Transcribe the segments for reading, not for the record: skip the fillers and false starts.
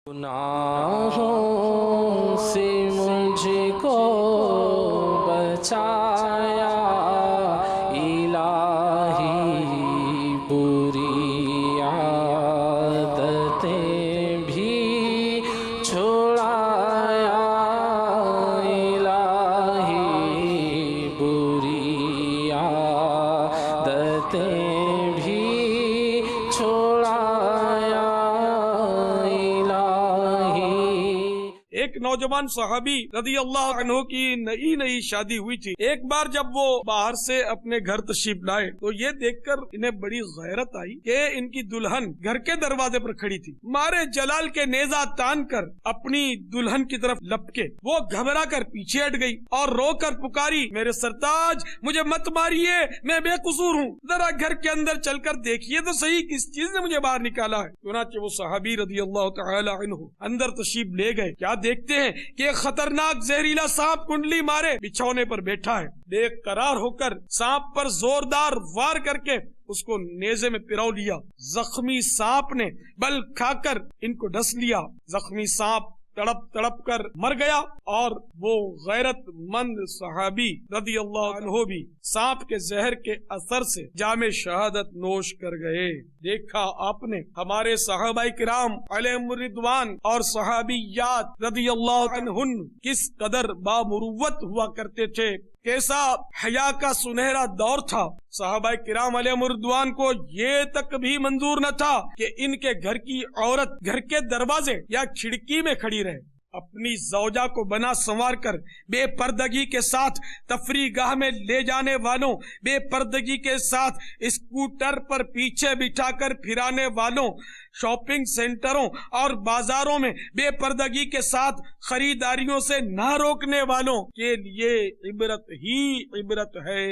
گناہوں سے مجھ کو بچایا الہی، بری عادتیں بھی چھڑایا الہی، بری عادتیں بھی چھڑایا ایک نوجوان صحابی رضی اللہ عنہ کی نئی شادی ہوئی تھی۔ ایک بار جب وہ باہر سے اپنے گھر تشریف لائے تو یہ دیکھ کر انہیں بڑی غیرت آئی کہ ان کی دلہن گھر کے دروازے پر کھڑی تھی۔ مارے جلال کے نیزہ تان کر اپنی دلہن کی طرف لپکے، وہ گھبرا کر پیچھے ہٹ گئی اور رو کر پکاری، میرے سرتاج مجھے مت ماریے، میں بے قصور ہوں، ذرا گھر کے اندر چل کر دیکھیے تو صحیح کس چیز نے مجھے باہر نکالا ہے۔ چنانچہ وہ صحابی رضی اللہ تعالی عنہ اندر تشریف لے گئے۔ کیا دیکھتے ہیں کہ ایک خطرناک زہریلا سانپ کنڈلی مارے بچھونے پر بیٹھا ہے۔ بے قرار ہو کر سانپ پر زوردار وار کر کے اس کو نیزے میں پرو لیا۔ زخمی سانپ نے بل کھا کر ان کو ڈس لیا۔ زخمی سانپ تڑپ تڑپ کر مر گیا اور وہ غیرت مند صحابی رضی اللہ عنہ بھی سانپ کے زہر کے اثر سے جام شہادت نوش کر گئے۔ دیکھا آپ نے ہمارے صحابہ کرام علیہم الرضوان اور صحابیات رضی اللہ عنہن کس قدر بامروت ہوا کرتے تھے، کیسا حیا کا سنہرا دور تھا۔ صحابہ کرام علیہم الرضوان کو یہ تک بھی منظور نہ تھا کہ ان کے گھر کی عورت گھر کے دروازے یا کھڑکی میں کھڑی رہے۔ اپنی زوجہ کو بنا سنوار کر بے پردگی کے ساتھ تفریح گاہ میں لے جانے والوں، بے پردگی کے ساتھ اسکوٹر پر پیچھے بٹھا کر پھرانے والوں، شاپنگ سینٹروں اور بازاروں میں بے پردگی کے ساتھ خریداریوں سے نہ روکنے والوں کے لیے عبرت ہی عبرت ہے۔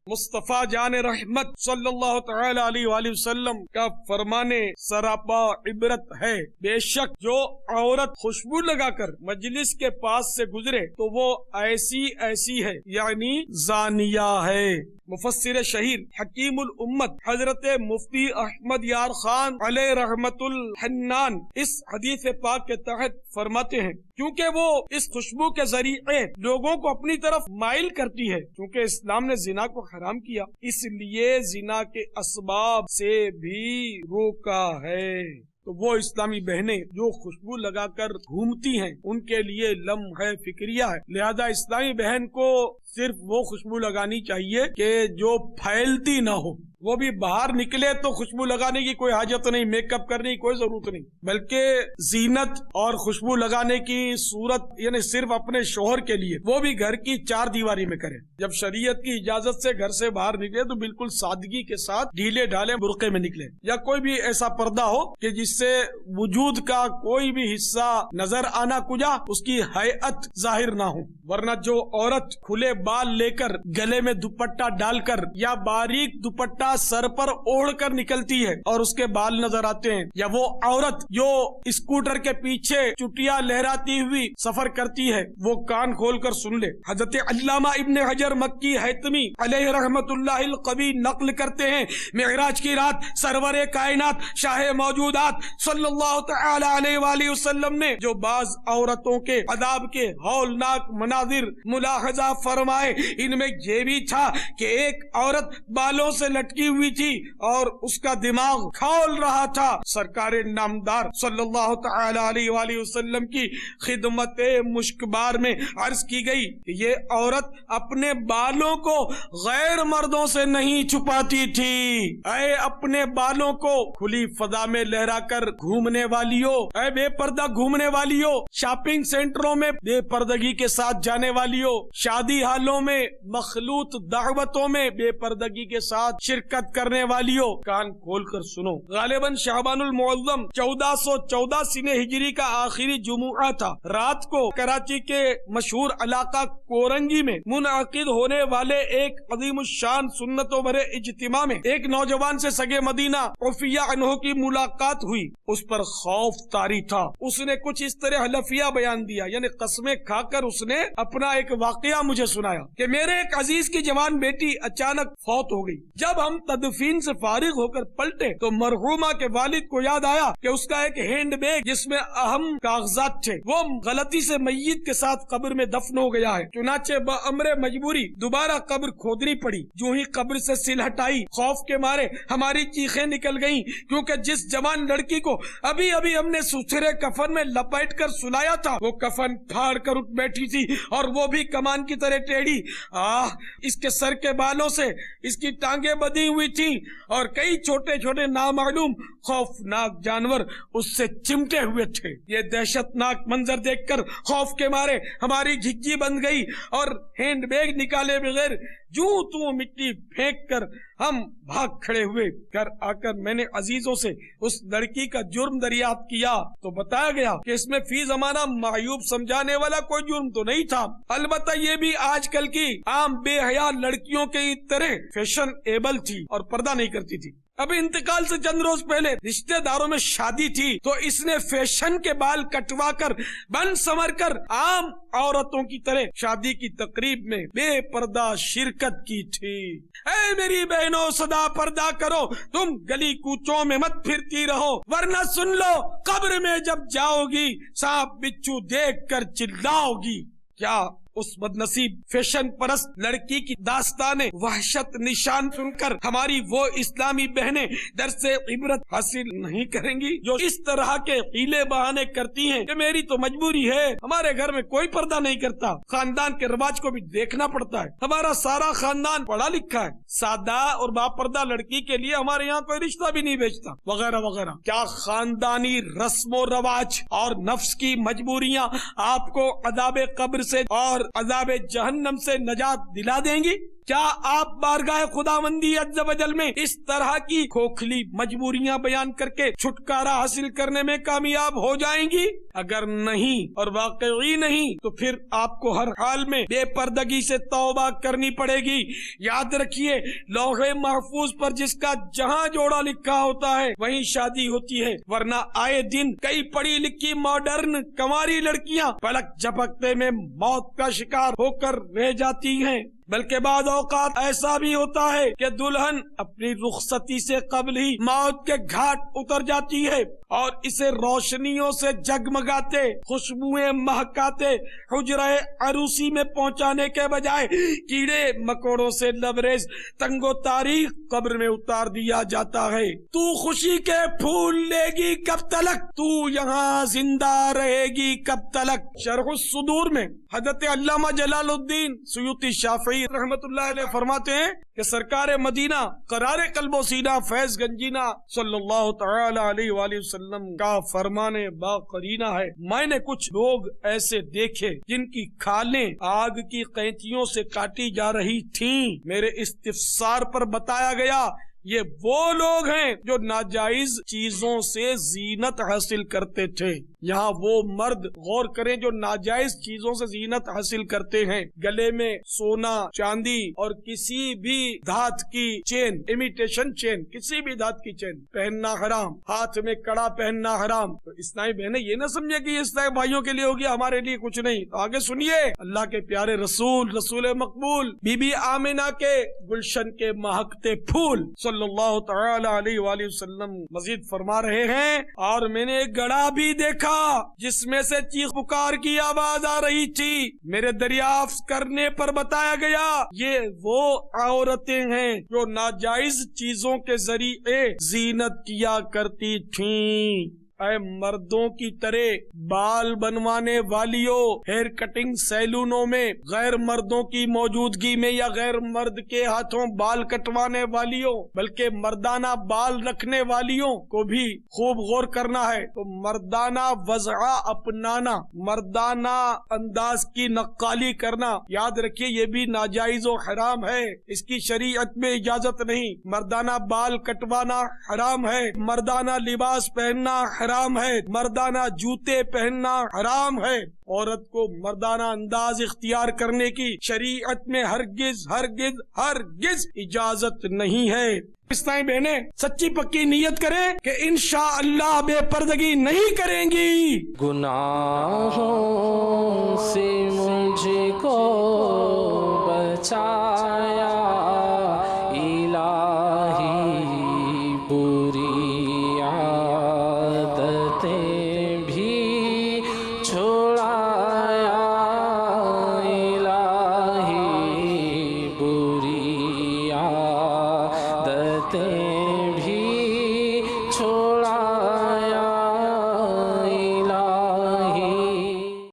مصطفیٰ جان رحمت صلی اللہ تعالی علیہ وآلہ وسلم کا فرمانے سراپا عبرت ہے، بے شک جو عورت خوشبو لگا کر مجلس کے پاس سے گزرے تو وہ ایسی ہے، یعنی زانیہ ہے۔ مفسر شہیر حکیم الامت حضرت مفتی احمد یار خان علیہ رحمت الحنان اس حدیث پاک کے تحت فرماتے ہیں کیونکہ وہ اس خوشبو کے ذریعے لوگوں کو اپنی طرف مائل کرتی ہے، کیونکہ اسلام نے زنا کو حرام کیا، اس لیے زنا کے اسباب سے بھی روکا ہے۔ تو وہ اسلامی بہنیں جو خوشبو لگا کر گھومتی ہیں ان کے لیے لمحہ فکریہ ہے، لہذا اسلامی بہن کو صرف وہ خوشبو لگانی چاہیے کہ جو پھیلتی نہ ہو۔ وہ بھی باہر نکلے تو خوشبو لگانے کی کوئی حاجت نہیں، میک اپ کرنے کی کوئی ضرورت نہیں، بلکہ زینت اور خوشبو لگانے کی صورت یعنی صرف اپنے شوہر کے لیے، وہ بھی گھر کی چار دیواری میں کرے۔ جب شریعت کی اجازت سے گھر سے باہر نکلے تو بالکل سادگی کے ساتھ ڈھیلے ڈھالے برقعے میں نکلے، یا کوئی بھی ایسا پردہ ہو کہ جس سے وجود کا کوئی بھی حصہ نظر آنا کجا اس کی حیت ظاہر نہ ہو، ورنہ جو عورت کھلے بال لے کر گلے میں دوپٹہ ڈال کر یا باریک دوپٹہ سر پر اوڑھ کر نکلتی ہے اور اس کے بال نظر آتے ہیں، یا وہ عورت جو اسکوٹر کے پیچھے چٹیاں لہراتی ہوئی سفر کرتی ہے، وہ کان کھول کر سن لے۔ حضرت علامہ ابن حجر مکی حیتمی علیہ رحمت اللہ القوی نقل کرتے ہیں، معراج کی رات سرور کائنات شاہ موجودات صلی اللہ تعالی علیہ وآلہ وسلم نے جو بعض عورتوں کے عذاب کے ہولناک مناظر ملاحظہ فرمائے، ان میں یہ بھی تھا کہ ایک عورت بالوں سے لٹکی ہوئی تھی اور اس کا دماغ کھول رہا تھا۔ سرکار نامدار صلی اللہ تعالی علیہ وآلہ وسلم کی خدمت مشکبار میں عرض کی گئی کہ یہ عورت اپنے بالوں کو غیر مردوں سے نہیں چھپاتی تھی۔ اے اپنے بالوں کو کھلی فضا میں لہرا کر گھومنے والیوں، اے بے پردہ گھومنے والیوں، شاپنگ سینٹروں میں بے پردگی کے ساتھ جانے والیوں، شادی ہالوں میں مخلوط دعوتوں میں بے پردگی کے ساتھ شرکت کرنے والیوں، کان کھول کر سنو۔ غالباً شعبان المعظم 1414 سنہ ہجری کا آخری جمعہ تھا۔ رات کو کراچی کے مشہور علاقہ کورنگی میں منعقد ہونے والے ایک عظیم الشان سنتوں بھرے اجتماع میں ایک نوجوان سے سگے مدینہ عفیہ عنہ کی ملاقات ہوئی۔ اس پر خوف طاری تھا، اس نے کچھ اس طرح حلفیہ بیان دیا، یعنی قسمیں کھا کر اس نے اپنا ایک واقعہ مجھے سنایا کہ میرے ایک عزیز کی جوان بیٹی اچانک فوت ہو گئی۔ جب ہم तदफीन से फारिग होकर पलटे तो मरहूमा के वालिद को याद आया कि उसका एक हैंड बैग जिसमें अहम कागजात थे वो गलती से मैयत के साथ कब्र में दफन हो गया है। चुनाचे बअमरे मजबूरी दोबारा कब्र खोदनी पड़ी। जो ही कब्र से सिल हटाई खौफ के मारे हमारी चीखें निकल गईं, क्योंकि जिस जवान लड़की को अभी अभी हमने सुथरे कफन में लपेट कर सुलाया था वो कफन फाड़ कर उठ बैठी थी और वो भी कमान की तरह टेढ़ी। इसके सर के बालों से इसकी टांगे बंधी हुई थी और कई छोटे छोटे नामालूम खौफनाक जानवर उससे चिमटे हुए थे। ये दहशतनाक मंजर देखकर खौफ के मारे हमारी झिझ्झी बंद गई और हैंड बैग निकाले बगैर जूं तू मिट्टी फेंक कर हम भाग खड़े हुए। घर आकर मैंने अजीजों से उस लड़की का जुर्म दरियाफ्त किया तो बताया गया कि इसमें फी जमाना मायूब समझाने वाला कोई जुर्म तो नहीं था, अलबत्ता ये भी आजकल की आम बेहया लड़कियों के तरह फैशन एबल थी और पर्दा नहीं करती थी। अभी इंतकाल से चंद रोज पहले रिश्तेदारों में शादी थी तो इसने फैशन के बाल कटवा कर बन संवर कर आम औरतों की तरह शादी की तकरीब में बेपर्दा शिरकत की थी। ऐ मेरी बहनों सदा पर्दा करो, तुम गली कूचों में मत फिरती रहो वरना सुन लो कब्र में जब जाओगी सांप बिच्छू देख कर चिल्लाओगी। क्या उस बदनसीब फैशन परस्त लड़की की दास्ताने वहशत निशान सुनकर हमारी वो इस्लामी बहनें दर से इबरत हासिल नहीं करेंगी जो इस तरह के हीले बहाने करती हैं कि मेरी तो मजबूरी है, हमारे घर में कोई पर्दा नहीं करता, खानदान के रिवाज को भी देखना पड़ता है, हमारा सारा खानदान पढ़ा लिखा है, सादा और बापर्दा लड़की के लिए हमारे यहाँ कोई रिश्ता भी नहीं बेचता वगैरह वगैरह। क्या खानदानी रस्मो रवाज और नफ्स की मजबूरियाँ आपको अदाबे कब्र से और अज़ाबे जहन्नम से नजात दिला देंगी? क्या आप बारगाह खुदावंदी अज़्ज़ व जल में इस तरह की खोखली मजबूरियां बयान करके छुटकारा हासिल करने में कामयाब हो जाएंगी? अगर नहीं और वाकई नहीं तो फिर आपको हर हाल में बेपर्दगी से तौबा करनी पड़ेगी। याद रखिए लौहे महफूज पर जिसका जहां जोड़ा लिखा होता है वहीं शादी होती है, वरना आए दिन कई पढ़ी लिखी मॉडर्न कंवारी लड़कियां पलक झपकते में मौत का शिकार होकर रह जाती हैं। बल्कि बाद औकात ऐसा भी होता है कि दुल्हन अपनी रुखसती से कबल ही मौत के घाट उतर जाती है और इसे रोशनियों से जगमगाते खुशबुएं महकाते हुजरे अरूसी में पहुंचाने के बजाय कीड़े मकोड़ों से लबरेज तंगो तारीख कब्र में उतार दिया जाता है। तू खुशी के फूल लेगी कब तलक, तू यहाँ जिंदा रहेगी कब तलक। शरह सुदूर में हजरत अल्लामा जलालुद्दीन सुयूती शाफी रहमतुल्लाह अलैह फरमाते हैं कि सरकार मदीना करारे कल्बो सीना फैज गंजीना सल्लल्लाहु तआला अलैहि वसल्लम का फरमाने बाकरीना है, मैंने कुछ लोग ऐसे देखे जिनकी खालें आग की कैंचियों से काटी जा रही थीं। मेरे इस्तिफसार पर बताया गया ये वो लोग हैं जो नाजायज चीजों से जीनत हासिल करते थे। यहाँ वो मर्द गौर करें जो नाजायज चीजों से जीनत हासिल करते हैं। गले में सोना चांदी और किसी भी धात की चेन, इमिटेशन चेन, किसी भी धात की चेन पहनना हराम, हाथ में कड़ा पहनना हराम। तो इस्लामी बहनें ये न समझे कि इस्लामी भाइयों के लिए हो गया, हमारे लिए कुछ नहीं। तो आगे सुनिए, अल्लाह के प्यारे रसूल रसूल मकबूल बीबी आमिना के गुलशन के महकते फूल सल्लल्लाहु तआला अलैहि वसल्लम मजीद फरमा रहे हैं, और मैंने एक गड़ा भी देखा जिसमें से चीख पुकार की आवाज आ रही थी। मेरे दरियाफ्त करने पर बताया गया ये वो औरतें हैं जो नाजायज चीजों के जरिए जीनत किया करती थीं। ऐ मर्दों की तरह बाल बनवाने वालियों, हेयर कटिंग सैलूनों में गैर मर्दों की मौजूदगी में या गैर मर्द के हाथों बाल कटवाने वालियों, बल्कि मर्दाना बाल रखने वालियों को भी खूब गौर करना है। तो मर्दाना वज़ा अपनाना, मर्दाना अंदाज की नक्काली करना, याद रखिए ये भी नाजायज और हराम है, इसकी शरीयत में इजाजत नहीं। मर्दाना बाल कटवाना हराम है, मर्दाना लिबास पहनना हराम है, मर्दाना जूते पहनना हराम है। औरत को मर्दाना अंदाज इख्तियार करने की शरीयत में हरगिज हरगिज हरगिज इजाजत नहीं है। इस्लामी बहनें सच्ची पक्की नियत करें कि इंशाअल्लाह बेपर्दगी नहीं करेंगी। गुनाहों से मुझको बचाया इलाही। رہتے